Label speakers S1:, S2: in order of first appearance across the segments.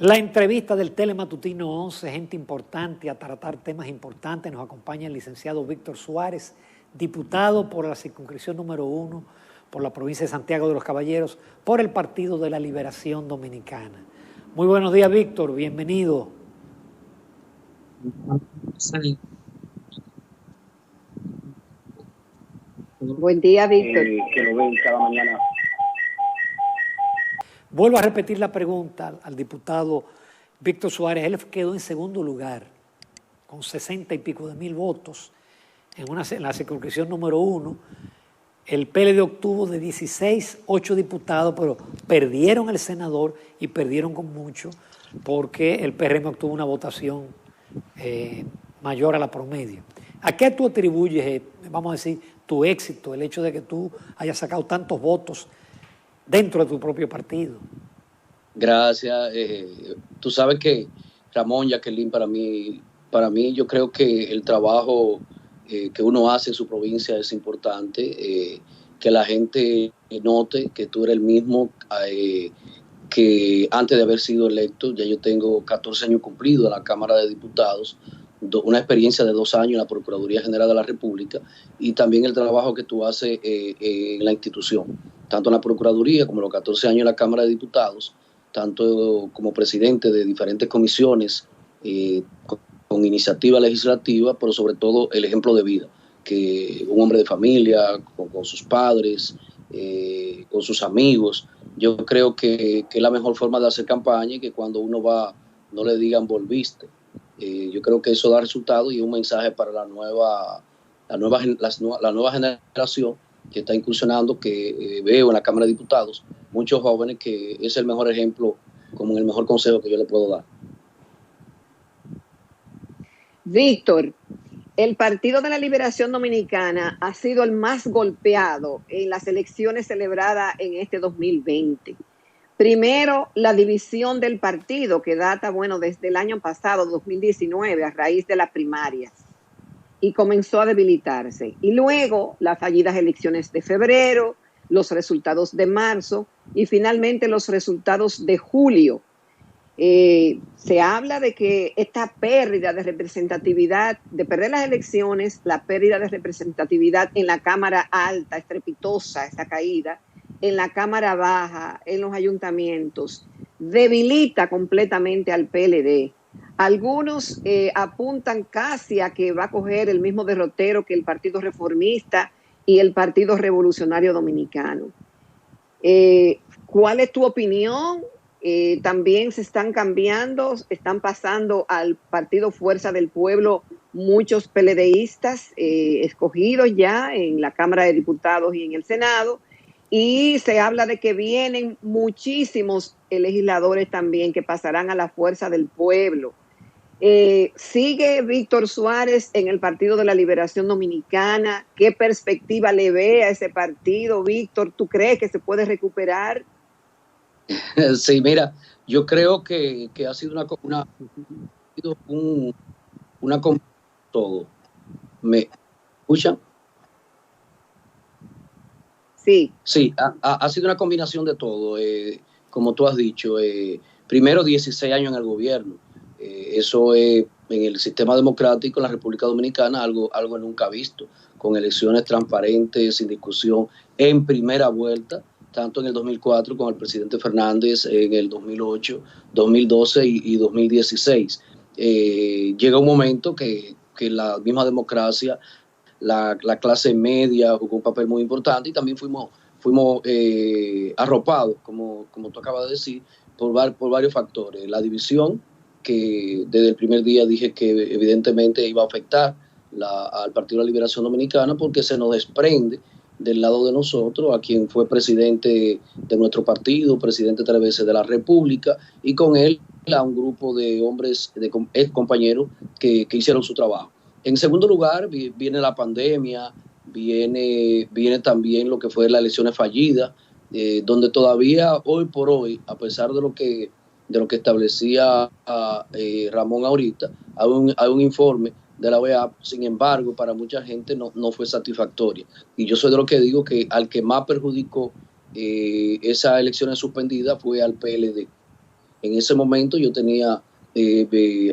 S1: La entrevista del Telematutino 11, gente importante a tratar temas importantes. Nos acompaña el licenciado Víctor Suárez, diputado por la circunscripción número 1, por la provincia de Santiago de los Caballeros, por el Partido de la Liberación Dominicana. Muy buenos días, Víctor, bienvenido.
S2: Sí.
S3: Buen día, Víctor.
S4: Que lo ven cada mañana.
S1: Vuelvo a repetir la pregunta al diputado Víctor Suárez. Él quedó en segundo lugar, con 60 y pico de mil votos, en la circunscripción número 1. El PLD obtuvo de 16, 8 diputados, pero perdieron el senador y perdieron con mucho, porque el PRM obtuvo una votación mayor a la promedio. ¿A qué tú atribuyes, vamos a decir, tu éxito, el hecho de que tú hayas sacado tantos votos dentro de tu propio partido?
S2: Gracias. Tú sabes que Ramón, Jacqueline, para mí yo creo que el trabajo que uno hace en su provincia es importante, que la gente note que tú eres el mismo que antes de haber sido electo. Ya yo tengo 14 años cumplidos en la Cámara de Diputados, una experiencia de 2 años en la Procuraduría General de la República, y también el trabajo que tú haces en la institución, tanto en la Procuraduría como los 14 años en la Cámara de Diputados, tanto como presidente de diferentes comisiones con iniciativa legislativa, pero sobre todo el ejemplo de vida, que un hombre de familia, con sus padres, con sus amigos. Yo creo que es la mejor forma de hacer campaña, y que cuando uno va no le digan volviste. Yo creo que eso da resultado y es un mensaje para la nueva generación que está incursionando, que veo en la Cámara de Diputados muchos jóvenes, que es el mejor ejemplo, como el mejor consejo que yo le puedo dar.
S3: Víctor, el Partido de la Liberación Dominicana ha sido el más golpeado en las elecciones celebradas en este 2020. Primero, la división del partido, que data, desde el año pasado, 2019, a raíz de las primarias, y comenzó a debilitarse. Y luego, las fallidas elecciones de febrero, los resultados de marzo y finalmente los resultados de julio. Se habla de que esta pérdida de representatividad, de perder las elecciones, la pérdida de representatividad en la Cámara Alta, estrepitosa esta caída, en la Cámara Baja, en los ayuntamientos, debilita completamente al PLD. Algunos apuntan casi a que va a coger el mismo derrotero que el Partido Reformista y el Partido Revolucionario Dominicano. ¿Cuál es tu opinión? También se están están pasando al Partido Fuerza del Pueblo muchos PLDistas escogidos ya en la Cámara de Diputados y en el Senado, y se habla de que vienen muchísimos legisladores también que pasarán a la Fuerza del Pueblo. ¿Sigue Víctor Suárez en el Partido de la Liberación Dominicana? ¿Qué perspectiva le ve a ese partido, Víctor? ¿Tú crees que se puede recuperar?
S2: Sí, mira, yo creo que ha sido una todo. ¿Me escuchan?
S3: Sí.
S2: Sí, ha sido una combinación de todo, como tú has dicho. Primero, 16 años en el gobierno. Eso es, en el sistema democrático en la República Dominicana, algo nunca visto, con elecciones transparentes, sin discusión, en primera vuelta, tanto en el 2004 con el presidente Fernández, en el 2008, 2012 y 2016. Llega un momento que la misma democracia, la clase media jugó un papel muy importante, y también fuimos arropados, como tú acabas de decir, por varios factores. La división, que desde el primer día dije que evidentemente iba a afectar al Partido de la Liberación Dominicana, porque se nos desprende del lado de nosotros a quien fue presidente de nuestro partido, presidente 3 veces de la República, y con él a un grupo de hombres, de ex compañeros que hicieron su trabajo. En segundo lugar, viene la pandemia, viene también lo que fue las elecciones fallidas, donde todavía hoy por hoy, a pesar de lo que establecía Ramón ahorita, hay un informe de la OEA, sin embargo, para mucha gente no fue satisfactoria. Y yo soy de los que digo que al que más perjudicó esas elecciones suspendidas fue al PLD. En ese momento yo tenía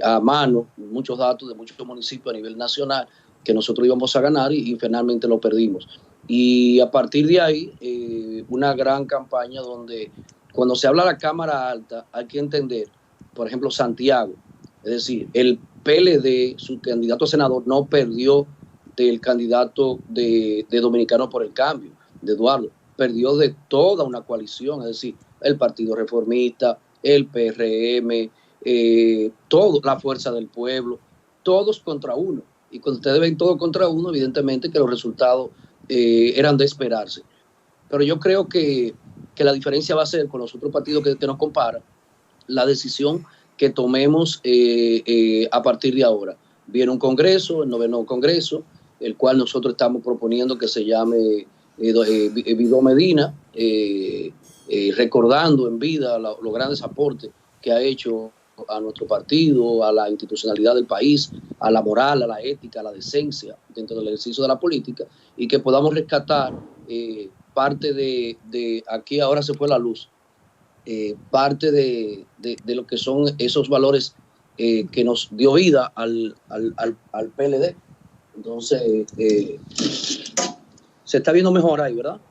S2: a mano muchos datos de muchos municipios a nivel nacional que nosotros íbamos a ganar y finalmente lo perdimos. Y a partir de ahí, una gran campaña donde cuando se habla de la Cámara Alta hay que entender, por ejemplo, Santiago, es decir, el PLD, su candidato a senador, no perdió del candidato de Dominicanos por el Cambio, de Eduardo, perdió de toda una coalición, es decir, el Partido Reformista, el PRM, todo, la Fuerza del Pueblo, todos contra uno. Y cuando ustedes ven todo contra uno, evidentemente que los resultados eran de esperarse. Pero yo creo que la diferencia va a ser con los otros partidos que nos comparan, la decisión que tomemos a partir de ahora. Viene un congreso, el 9º congreso, el cual nosotros estamos proponiendo que se llame Vidó Medina, recordando en vida los grandes aportes que ha hecho a nuestro partido, a la institucionalidad del país, a la moral, a la ética, a la decencia dentro del ejercicio de la política, y que podamos rescatar parte de aquí ahora se fue la luz, parte de lo que son esos valores que nos dio vida al PLD. Entonces, se está viendo mejor ahí, ¿verdad?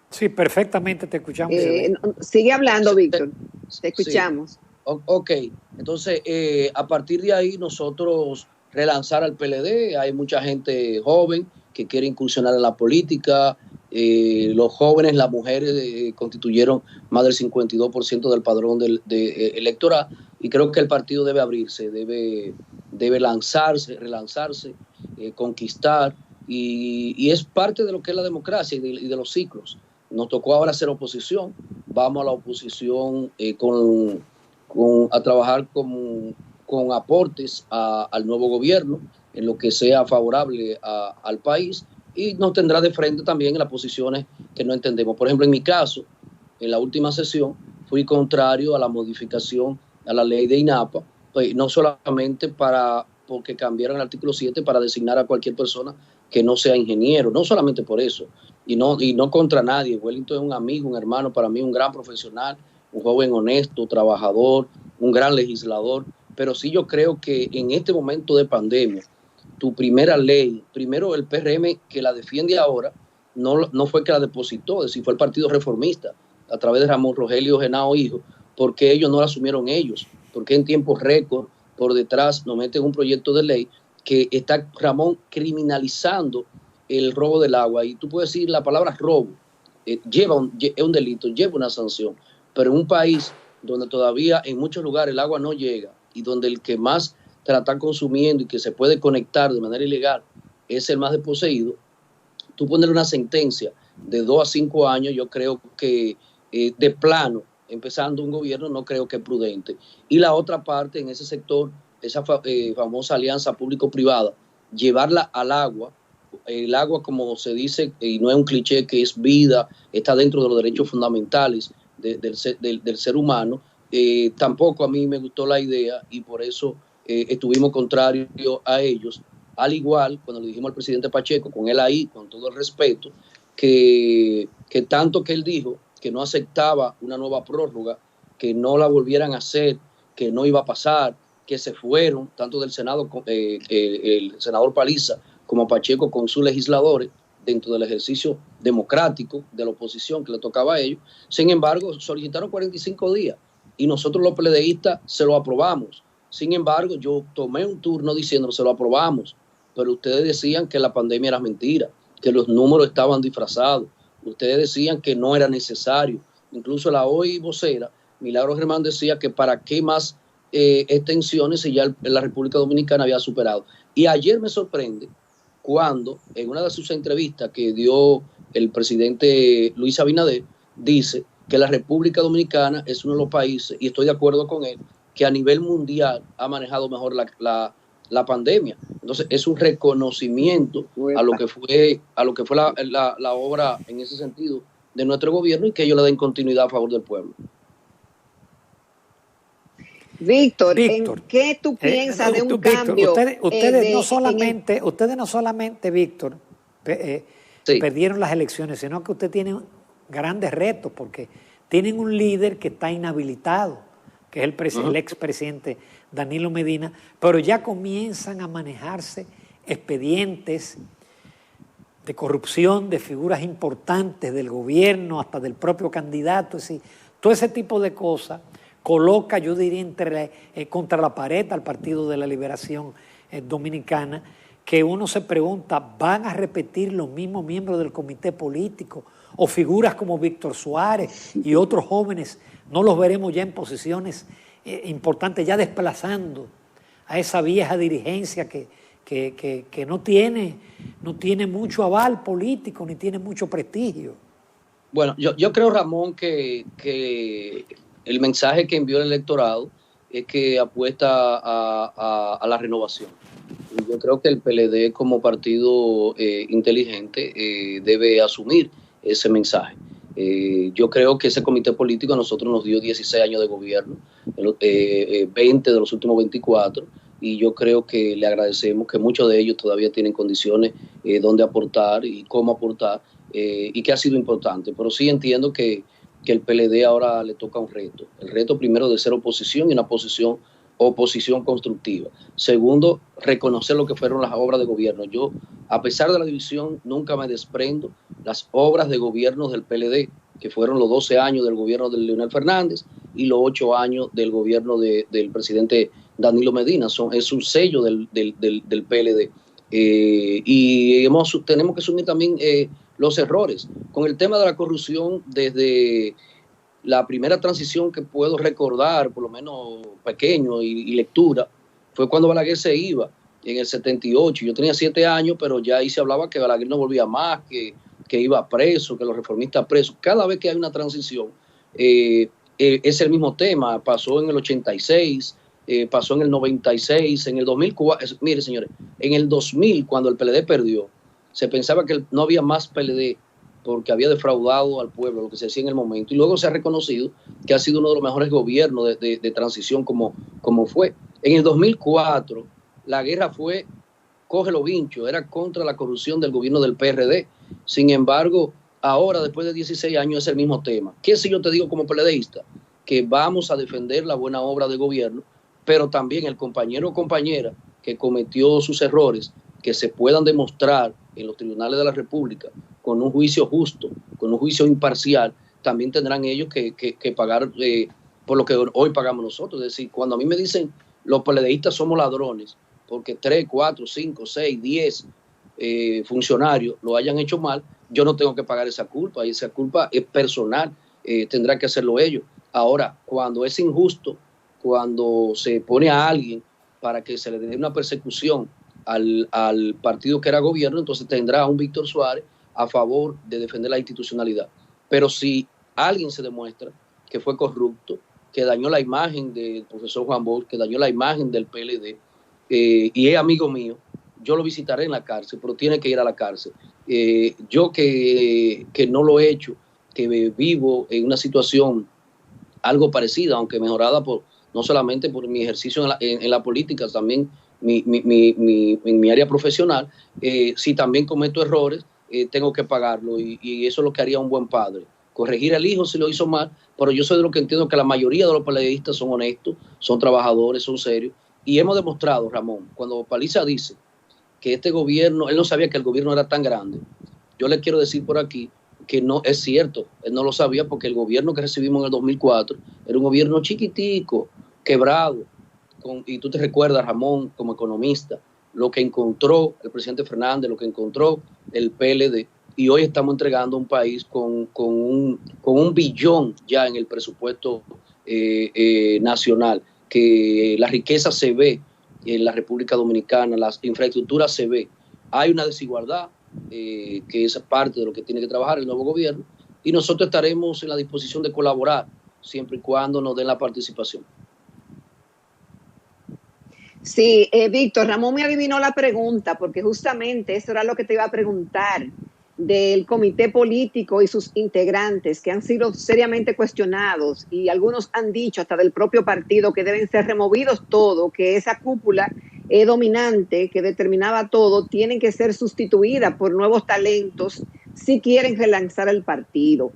S1: Sí, perfectamente te escuchamos.
S3: Sigue hablando, Víctor. Te escuchamos.
S2: Sí. Ok, entonces a partir de ahí nosotros relanzar al PLD. Hay mucha gente joven que quiere incursionar en la política. Los jóvenes, las mujeres constituyeron más del 52% del padrón electoral, y creo que el partido debe abrirse, debe lanzarse, relanzarse, conquistar, y es parte de lo que es la democracia y de los ciclos. Nos tocó ahora hacer oposición, vamos a la oposición a trabajar con aportes al nuevo gobierno en lo que sea favorable al país, y nos tendrá de frente también en las posiciones que no entendemos. Por ejemplo, en mi caso, en la última sesión fui contrario a la modificación a la ley de INAPA, pues, no solamente porque cambiaron el artículo 7 para designar a cualquier persona que no sea ingeniero, no solamente por eso, y no contra nadie. Wellington es un amigo, un hermano para mí, un gran profesional, un joven honesto, trabajador, un gran legislador, pero sí yo creo que en este momento de pandemia, tu primera ley, primero el PRM que la defiende ahora, no fue que la depositó, es decir, fue el Partido Reformista, a través de Ramón Rogelio Genao Hijo, porque ellos no la asumieron ellos, porque en tiempo récord, por detrás nos meten un proyecto de ley que está, Ramón, criminalizando el robo del agua, y tú puedes decir la palabra robo, es un delito, lleva una sanción, pero en un país donde todavía en muchos lugares el agua no llega, y donde el que más te la está consumiendo y que se puede conectar de manera ilegal es el más desposeído, tú ponerle una sentencia de 2 a 5 años, yo creo que de plano, empezando un gobierno, no creo que es prudente. Y la otra parte, en ese sector, esa famosa alianza público-privada, llevarla al agua. El agua, como se dice, y no es un cliché, que es vida, está dentro de los derechos fundamentales del ser humano. Tampoco a mí me gustó la idea, y por eso estuvimos contrarios a ellos. Al igual, cuando le dijimos al presidente Pacheco, con él ahí, con todo el respeto, que tanto que él dijo que no aceptaba una nueva prórroga, que no la volvieran a hacer, que no iba a pasar, que se fueron, tanto del Senado, el senador Paliza como Pacheco con sus legisladores, dentro del ejercicio democrático de la oposición que le tocaba a ellos. Sin embargo, solicitaron 45 días y nosotros los PLDistas se lo aprobamos. Sin embargo, yo tomé un turno diciendo se lo aprobamos, pero ustedes decían que la pandemia era mentira, que los números estaban disfrazados. Ustedes decían que no era necesario. Incluso la hoy vocera, Milagros Germán, decía que para qué más extensiones si ya la República Dominicana había superado. Y ayer me sorprende cuando en una de sus entrevistas que dio el presidente Luis Abinader, dice que la República Dominicana es uno de los países, y estoy de acuerdo con él, que a nivel mundial ha manejado mejor la pandemia. Entonces es un reconocimiento a lo que fue la obra en ese sentido de nuestro gobierno, y que ellos le den continuidad a favor del pueblo.
S3: Víctor, ¿en qué tú piensas de un cambio?
S1: Ustedes no solamente, Víctor,
S2: sí,
S1: perdieron las elecciones, sino que usted tiene grandes retos, porque tienen un líder que está inhabilitado, que es el expresidente Danilo Medina, pero ya comienzan a manejarse expedientes de corrupción de figuras importantes del gobierno, hasta del propio candidato. Es decir, todo ese tipo de cosas coloca, yo diría, contra la pared al Partido de la Liberación Dominicana, que uno se pregunta, ¿van a repetir los mismos miembros del comité político o figuras como Víctor Suárez y otros jóvenes? No los veremos ya en posiciones importantes, ya desplazando a esa vieja dirigencia que no tiene mucho aval político ni tiene mucho prestigio.
S2: Bueno, yo creo, Ramón, que el mensaje que envió el electorado es que apuesta a la renovación. Yo creo que el PLD como partido inteligente debe asumir ese mensaje. Yo creo que ese comité político a nosotros nos dio 16 años de gobierno, 20 de los últimos 24, y yo creo que le agradecemos que muchos de ellos todavía tienen condiciones donde aportar y cómo aportar, y que ha sido importante. Pero sí entiendo que el PLD ahora le toca un reto. El reto primero de ser oposición y una oposición constructiva. Segundo, reconocer lo que fueron las obras de gobierno. Yo, a pesar de la división, nunca me desprendo las obras de gobierno del PLD, que fueron los 12 años del gobierno de Leonel Fernández y los 8 años del gobierno del presidente Danilo Medina. Es un sello del PLD. Y tenemos que asumir también los errores. Con el tema de la corrupción, desde la primera transición que puedo recordar, por lo menos pequeño y lectura, fue cuando Balaguer se iba en el 78. Yo tenía 7 años, pero ya ahí se hablaba que Balaguer no volvía más, que iba preso, que los reformistas presos. Cada vez que hay una transición, es el mismo tema. Pasó en el 86, pasó en el 96, en el 2004. Mire, señores, en el 2000, cuando el PLD perdió, se pensaba que no había más PLD porque había defraudado al pueblo, lo que se decía en el momento, y luego se ha reconocido que ha sido uno de los mejores gobiernos de transición como fue. En el 2004, la guerra fue, cógelo vincho, era contra la corrupción del gobierno del PRD. Sin embargo, ahora, después de 16 años, es el mismo tema. ¿Qué si yo te digo como PLDista? Que vamos a defender la buena obra de gobierno, pero también el compañero o compañera que cometió sus errores, que se puedan demostrar en los tribunales de la República con un juicio justo, con un juicio imparcial, también tendrán ellos que pagar por lo que hoy pagamos nosotros. Es decir, cuando a mí me dicen los PLDistas somos ladrones, porque 3, 4, 5, 6, 10 funcionarios lo hayan hecho mal, yo no tengo que pagar esa culpa, y esa culpa es personal, tendrá que hacerlo ellos. Ahora, cuando es injusto, cuando se pone a alguien para que se le dé una persecución al partido que era gobierno, entonces tendrá a un Víctor Suárez a favor de defender la institucionalidad. Pero si alguien se demuestra que fue corrupto, que dañó la imagen del profesor Juan Bosch, que dañó la imagen del PLD, y es amigo mío, yo lo visitaré en la cárcel, pero tiene que ir a la cárcel. Yo que no lo he hecho, que vivo en una situación algo parecida, aunque mejorada no solamente por mi ejercicio en la política, también en mi área profesional, si también cometo errores, tengo que pagarlo, y eso es lo que haría un buen padre. Corregir al hijo si lo hizo mal, pero yo soy de lo que entiendo que la mayoría de los PLDistas son honestos, son trabajadores, son serios, y hemos demostrado, Ramón, cuando Paliza dice que este gobierno, él no sabía que el gobierno era tan grande, yo le quiero decir por aquí que no es cierto, él no lo sabía, porque el gobierno que recibimos en el 2004 era un gobierno chiquitico, quebrado, y tú te recuerdas, Ramón, como economista, lo que encontró el presidente Fernández, lo que encontró el PLD, y hoy estamos entregando un país con un billón ya en el presupuesto nacional, que la riqueza se ve en la República Dominicana, las infraestructuras se ve. Hay una desigualdad que es parte de lo que tiene que trabajar el nuevo gobierno, y nosotros estaremos en la disposición de colaborar siempre y cuando nos den la participación.
S3: Sí, Víctor, Ramón me adivinó la pregunta, porque justamente eso era lo que te iba a preguntar del comité político y sus integrantes, que han sido seriamente cuestionados, y algunos han dicho hasta del propio partido que deben ser removidos todo, que esa cúpula dominante que determinaba todo tienen que ser sustituida por nuevos talentos si quieren relanzar el partido.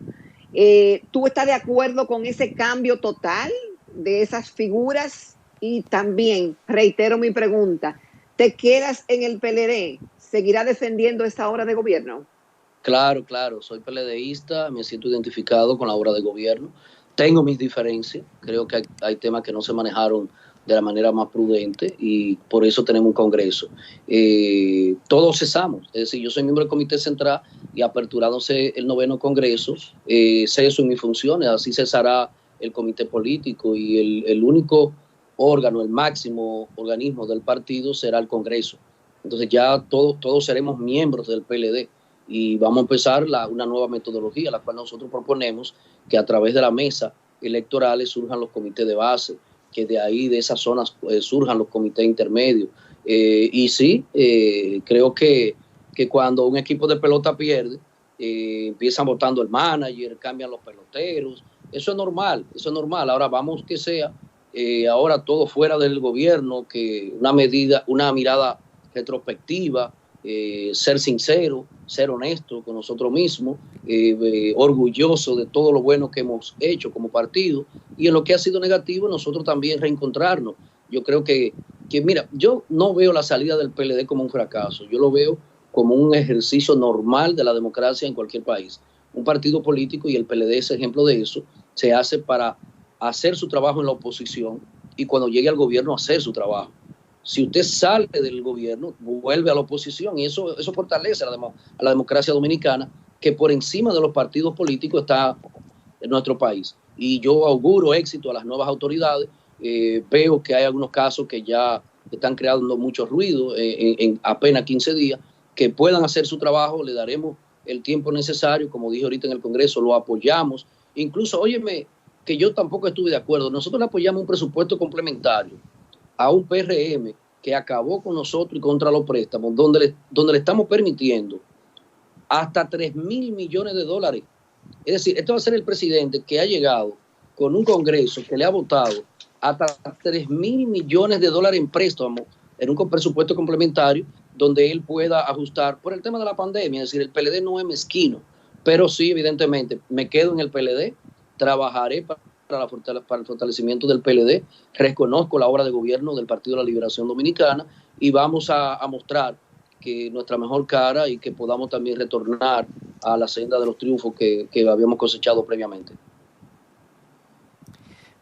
S3: ¿Tú estás de acuerdo con ese cambio total de esas figuras? Y también, reitero mi pregunta, ¿te quedas en el PLD? ¿Seguirá defendiendo esta obra de gobierno?
S2: Claro, claro, soy PLDista, me siento identificado con la obra de gobierno. Tengo mis diferencias, creo que hay temas que no se manejaron de la manera más prudente y por eso tenemos un congreso. Todos cesamos, es decir, yo soy miembro del comité central y aperturándose el 9º congreso, ceso en mis funciones, así cesará el comité político y el único órgano, el máximo organismo del partido será el congreso. Entonces ya todos seremos miembros del PLD y vamos a empezar una nueva metodología, la cual nosotros proponemos que a través de la mesa electorales surjan los comités de base, que de ahí, de esas zonas, surjan los comités intermedios. Y sí, creo que cuando un equipo de pelota pierde, empiezan votando el manager, cambian los peloteros. Eso es normal, eso es normal. Ahora vamos que sea, ahora todo fuera del gobierno, que una mirada retrospectiva, ser sincero, ser honesto con nosotros mismos, orgulloso de todo lo bueno que hemos hecho como partido, y en lo que ha sido negativo nosotros también reencontrarnos. Yo creo que mira, yo no veo la salida del PLD como un fracaso, yo lo veo como un ejercicio normal de la democracia en cualquier país. Un partido político, y el PLD es ejemplo de eso, se hace para hacer su trabajo en la oposición y cuando llegue al gobierno hacer su trabajo. Si usted sale del gobierno, vuelve a la oposición y eso fortalece a la democracia dominicana, que por encima de los partidos políticos está en nuestro país. Y yo auguro éxito a las nuevas autoridades. Veo que hay algunos casos que ya están creando mucho ruido en apenas 15 días, que puedan hacer su trabajo, le daremos el tiempo necesario, como dije ahorita en el Congreso, lo apoyamos. Incluso, óyeme, que yo tampoco estuve de acuerdo, nosotros le apoyamos un presupuesto complementario a un PRM que acabó con nosotros y contra los préstamos, donde le estamos permitiendo hasta 3,000 millones de dólares. Es decir, esto va a ser el presidente que ha llegado con un Congreso que le ha votado hasta 3,000 millones de dólares en préstamos en un presupuesto complementario donde él pueda ajustar por el tema de la pandemia. Es decir, el PLD no es mezquino, pero sí, evidentemente, me quedo en el PLD, trabajaré para el fortalecimiento del PLD, reconozco la obra de gobierno del Partido de la Liberación Dominicana y vamos a mostrar que nuestra mejor cara y que podamos también retornar a la senda de los triunfos que habíamos cosechado previamente.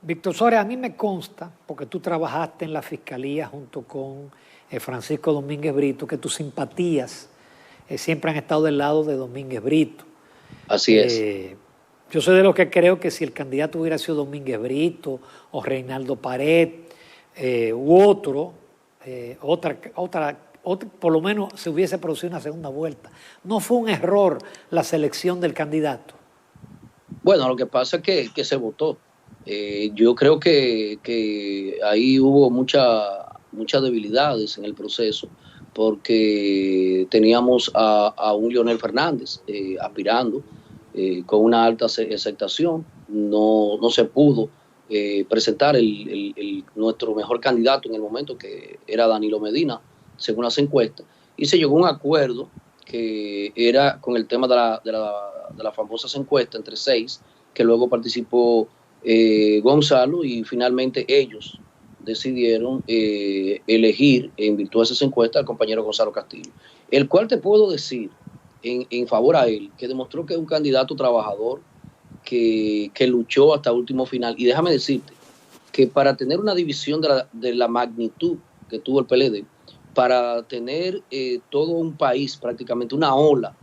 S1: Víctor Suárez, a mí me consta, porque tú trabajaste en la Fiscalía junto con Francisco Domínguez Brito, que tus simpatías siempre han estado del lado de Domínguez Brito.
S2: Así es.
S1: Yo soy de los que creo que si el candidato hubiera sido Domínguez Brito o Reinaldo Pared u otro, por lo menos se hubiese producido una segunda vuelta. ¿No fue un error la selección del candidato?
S2: Bueno, lo que pasa es que se votó. Yo creo que ahí hubo muchas debilidades en el proceso, porque teníamos a un Leonel Fernández aspirando, con una alta aceptación. No se pudo presentar nuestro mejor candidato en el momento, que era Danilo Medina, según las encuestas, y se llegó a un acuerdo que era con el tema de las famosas encuestas entre 6, que luego participó Gonzalo, y finalmente ellos decidieron elegir en virtud de esas encuestas al compañero Gonzalo Castillo, el cual te puedo decir en favor a él, que demostró que es un candidato trabajador, que luchó hasta último final. Y déjame decirte que para tener una división de la magnitud que tuvo el PLD, para tener todo un país, prácticamente una ola,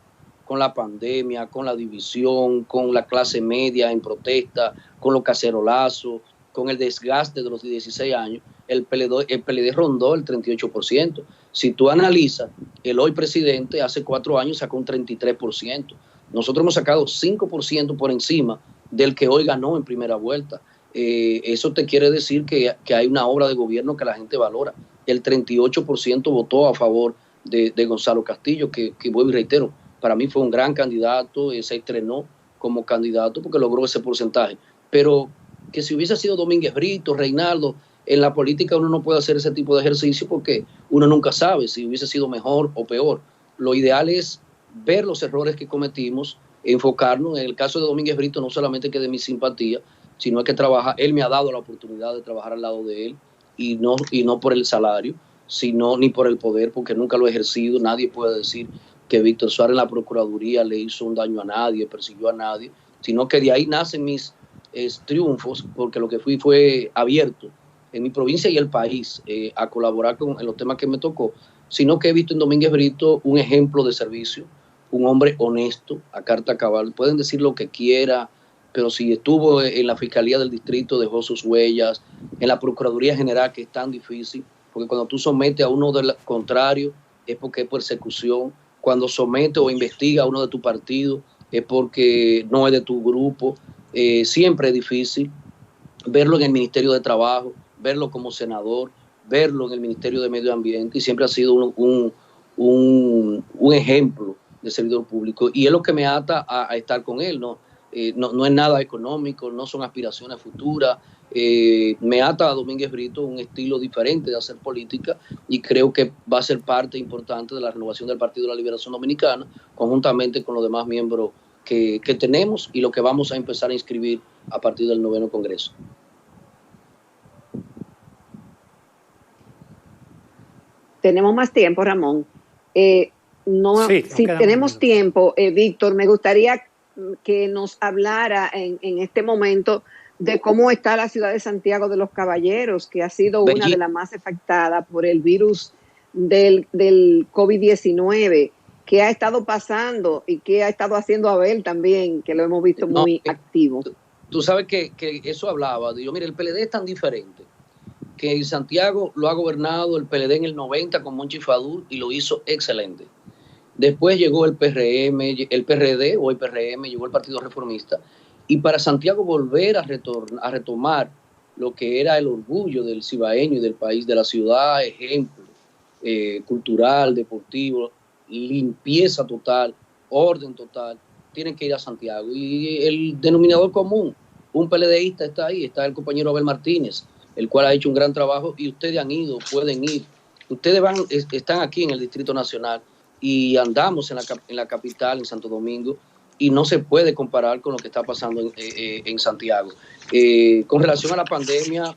S2: con la pandemia, con la división, con la clase media en protesta, con los cacerolazos, con el desgaste de los 16 años, el PLD rondó el 38%. Si tú analizas, el hoy presidente hace 4 años sacó un 33%. Nosotros hemos sacado 5% por encima del que hoy ganó en primera vuelta. Eso te quiere decir que hay una obra de gobierno que la gente valora. El 38% votó a favor de Gonzalo Castillo, que vuelvo y reitero, para mí fue un gran candidato, se estrenó como candidato porque logró ese porcentaje. Pero que si hubiese sido Domínguez Brito, Reinaldo, en la política uno no puede hacer ese tipo de ejercicio porque uno nunca sabe si hubiese sido mejor o peor. Lo ideal es ver los errores que cometimos enfocarnos. En el caso de Domínguez Brito, no solamente que de mi simpatía, sino que él me ha dado la oportunidad de trabajar al lado de él, y no por el salario, sino ni por el poder, porque nunca lo he ejercido. Nadie puede decir que Víctor Suárez en la Procuraduría le hizo un daño a nadie, persiguió a nadie, sino que de ahí nacen mis triunfos, porque lo que fue abierto en mi provincia y el país a colaborar en los temas que me tocó, sino que he visto en Domínguez Brito un ejemplo de servicio, un hombre honesto, a carta cabal. Pueden decir lo que quiera, pero si estuvo en la Fiscalía del Distrito, dejó sus huellas, en la Procuraduría General, que es tan difícil, porque cuando tú sometes a uno del contrario es porque es persecución, cuando sometes o investigas a uno de tu partido es porque no es de tu grupo. Siempre es difícil verlo en el Ministerio de Trabajo, verlo como senador, verlo en el Ministerio de Medio Ambiente, y siempre ha sido un ejemplo de servidor público, y es lo que me ata a estar con él. No es nada económico, no son aspiraciones futuras. Me ata a Domínguez Brito un estilo diferente de hacer política, y creo que va a ser parte importante de la renovación del Partido de la Liberación Dominicana, conjuntamente con los demás miembros que tenemos y lo que vamos a empezar a inscribir a partir del 9º Congreso.
S3: Tenemos más tiempo, Ramón. Si tenemos tiempo, Víctor, me gustaría que nos hablara en este momento de cómo está la ciudad de Santiago de los Caballeros, que ha sido una de las más afectadas por el virus del COVID-19, que ha estado pasando y que ha estado haciendo Abel también, que lo hemos visto muy activo.
S2: Tú sabes que eso hablaba. Digo, mire, el PLD es tan diferente que en Santiago lo ha gobernado el PLD en el 90 con Monchi Fadul, y lo hizo excelente. Después llegó el PRD, o el PRM, llegó el Partido Reformista, y para Santiago volver a retomar lo que era el orgullo del cibaeño y del país, de la ciudad, ejemplo cultural, deportivo, limpieza total, orden total, tienen que ir a Santiago. Y el denominador común, un PLDista está ahí, está el compañero Abel Martínez, el cual ha hecho un gran trabajo, y ustedes han ido, pueden ir. Ustedes están aquí en el Distrito Nacional, y andamos en la capital, en Santo Domingo, y no se puede comparar con lo que está pasando en Santiago. Con relación a la pandemia,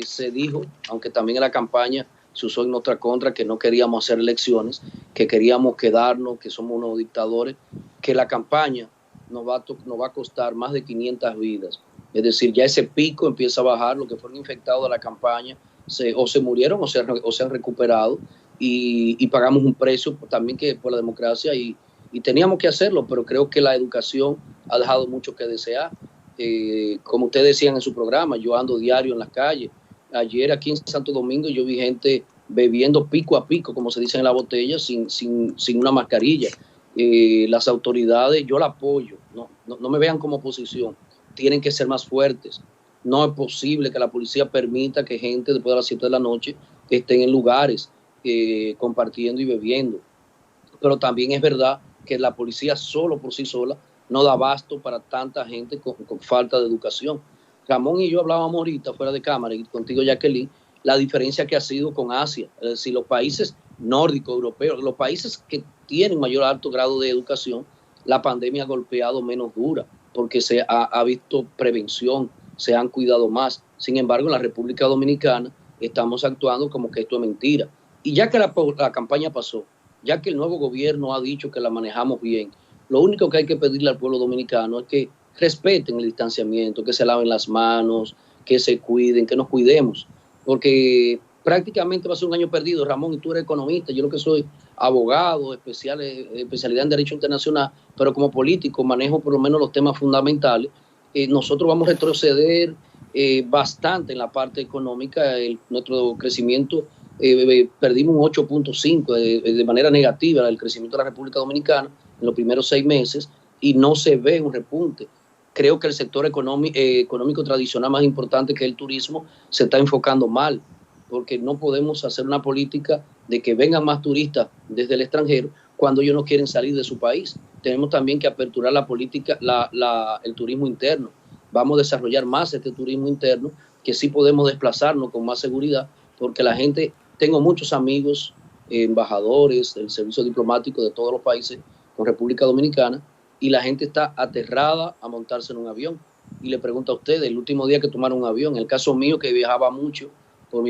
S2: se dijo, aunque también en la campaña se usó en nuestra contra, que no queríamos hacer elecciones, que queríamos quedarnos, que somos unos dictadores, que la campaña nos va a costar más de 500 vidas. Es decir, ya ese pico empieza a bajar. Los que fueron infectados de la campaña o se murieron o se han recuperado, y pagamos un precio también que por la democracia, y teníamos que hacerlo, pero creo que la educación ha dejado mucho que desear. Como ustedes decían en su programa, yo ando diario en las calles. Ayer aquí en Santo Domingo yo vi gente bebiendo pico a pico, como se dice en la botella, sin una mascarilla. Las autoridades, yo la apoyo, no me vean como oposición, tienen que ser más fuertes. No es posible que la policía permita que gente después de las 7 de la noche estén en lugares compartiendo y bebiendo. Pero también es verdad que la policía solo por sí sola no da abasto para tanta gente con falta de educación. Ramón y yo hablábamos ahorita fuera de cámara, y contigo, Jacqueline, la diferencia que ha sido con Asia. Es decir, los países nórdicos, europeos, los países que tienen mayor alto grado de educación, la pandemia ha golpeado menos dura, porque se ha visto prevención, se han cuidado más. Sin embargo, en la República Dominicana estamos actuando como que esto es mentira. Y ya que la campaña pasó, ya que el nuevo gobierno ha dicho que la manejamos bien, lo único que hay que pedirle al pueblo dominicano es que respeten el distanciamiento, que se laven las manos, que se cuiden, que nos cuidemos, porque prácticamente va a ser un año perdido. Ramón, y tú eres economista, yo lo que soy abogado, especialidad en Derecho Internacional, pero como político manejo por lo menos los temas fundamentales. Nosotros vamos a retroceder bastante en la parte económica. Nuestro crecimiento, perdimos un 8.5 de manera negativa el crecimiento de la República Dominicana en los primeros 6 meses, y no se ve un repunte. Creo que el sector económico tradicional más importante, que es el turismo, se está enfocando mal, porque no podemos hacer una política de que vengan más turistas desde el extranjero cuando ellos no quieren salir de su país. Tenemos también que aperturar la política, el turismo interno. Vamos a desarrollar más este turismo interno, que sí podemos desplazarnos con más seguridad, porque la gente, tengo muchos amigos, embajadores del servicio diplomático de todos los países con República Dominicana, y la gente está aterrada a montarse en un avión. Y le pregunto a ustedes, el último día que tomaron un avión, en el caso mío que viajaba mucho por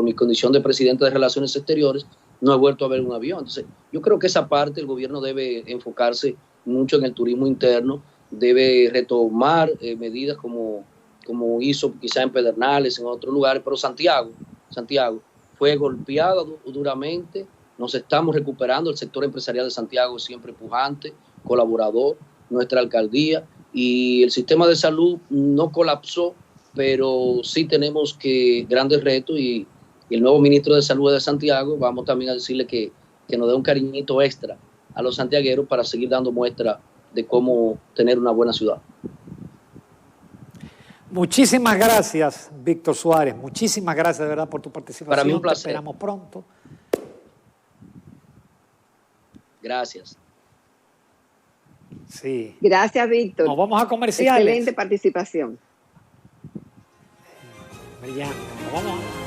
S2: mi condición de presidente de Relaciones Exteriores, no he vuelto a ver un avión. Entonces, yo creo que esa parte el gobierno debe enfocarse mucho en el turismo interno, debe retomar medidas como hizo quizá en Pedernales, en otros lugares, pero Santiago fue golpeado duramente, nos estamos recuperando, el sector empresarial de Santiago es siempre pujante, colaborador, nuestra alcaldía, y el sistema de salud no colapsó, pero sí tenemos grandes retos, y el nuevo ministro de Salud de Santiago, vamos también a decirle que nos dé un cariñito extra a los santiagueros para seguir dando muestra de cómo tener una buena ciudad.
S1: Muchísimas gracias, Víctor Suárez. Muchísimas gracias de verdad por tu participación.
S2: Para mí un placer.
S1: Te esperamos pronto.
S2: Gracias.
S1: Sí.
S3: Gracias, Víctor.
S1: Nos vamos a comerciales.
S3: Excelente participación.
S1: Brillante. Nos vamos a...